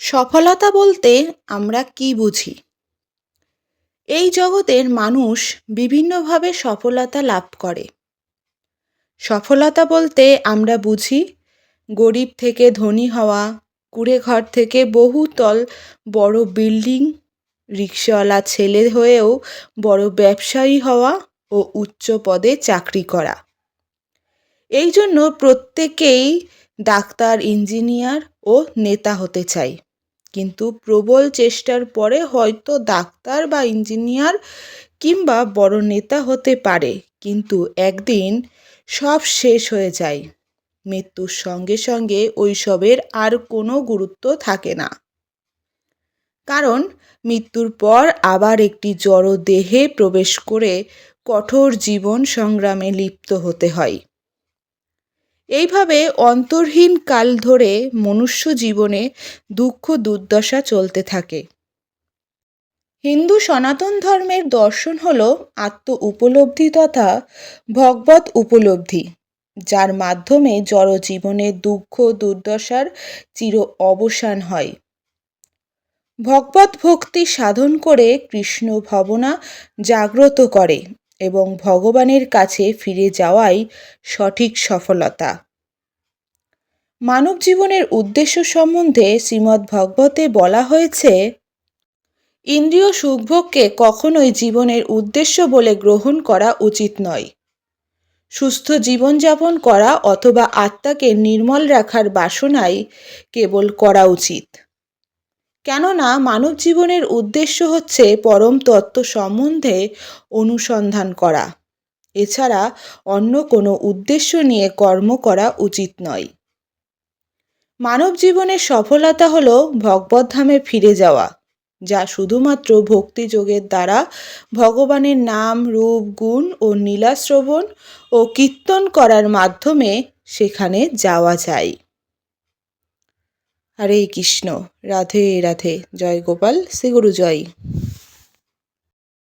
সফলতা বলতে আমরা কি বুঝি? এই জগতের মানুষ বিভিন্নভাবে সফলতা লাভ করে। সফলতা বলতে আমরা বুঝি গরিব থেকে ধনী হওয়া, কুঁড়েঘর থেকে বহুতল বড় বিল্ডিং, রিকশাওয়ালা ছেলে হয়েও বড় ব্যবসায়ী হওয়া ও উচ্চ পদে চাকরি করা। এই জন্য প্রত্যেকেই ডাক্তার, ইঞ্জিনিয়ার ও নেতা হতে চায়। কিন্তু প্রবল চেষ্টার পরে হয়তো ডাক্তার বা ইঞ্জিনিয়ার কিংবা বড় নেতা হতে পারে, কিন্তু একদিন সব শেষ হয়ে যায়। মৃত্যুর সঙ্গে সঙ্গে ওইসবের আর কোনো গুরুত্ব থাকে না, কারণ মৃত্যুর পর আবার একটি জড় দেহে প্রবেশ করে কঠোর জীবন সংগ্রামে লিপ্ত হতে হয়। এইভাবে অন্তরহীন কাল ধরে মনুষ্য জীবনে দুঃখ দুর্দশা চলতে থাকে। হিন্দু সনাতন ধর্মের দর্শন হল আত্ম উপলব্ধি তথা ভগবত উপলব্ধি, যার মাধ্যমে জড় জীবনের দুঃখ দুর্দশার চির অবসান হয়। ভগবত ভক্তি সাধন করে কৃষ্ণ ভাবনা জাগ্রত করে এবং ভগবানের কাছে ফিরে যাওয়াই সঠিক সফলতা। মানব জীবনের উদ্দেশ্য সম্বন্ধে শ্রীমদ্ ভাগবতে বলা হয়েছে, ইন্দ্রিয় সুখভোগকে কখনোই জীবনের উদ্দেশ্য বলে গ্রহণ করা উচিত নয়। সুস্থ জীবনযাপন করা অথবা আত্মাকে নির্মল রাখার বাসনাই কেবল করা উচিত। কেননা মানব জীবনের উদ্দেশ্য হচ্ছে পরম তত্ত্ব সম্বন্ধে অনুসন্ধান করা। এছাড়া অন্য কোনো উদ্দেশ্য নিয়ে কর্ম করা উচিত নয়। মানব জীবনের সফলতা হল ভগবদ্ধামে ফিরে যাওয়া, যা শুধুমাত্র ভক্তিযোগের দ্বারা ভগবানের নাম, রূপ, গুণ ও লীলা শ্রবণ ও কীর্তন করার মাধ্যমে সেখানে যাওয়া যায়। হরে কৃষ্ণ, রাধে রাধে, জয় গোপাল, শ্রী গুরু জয়।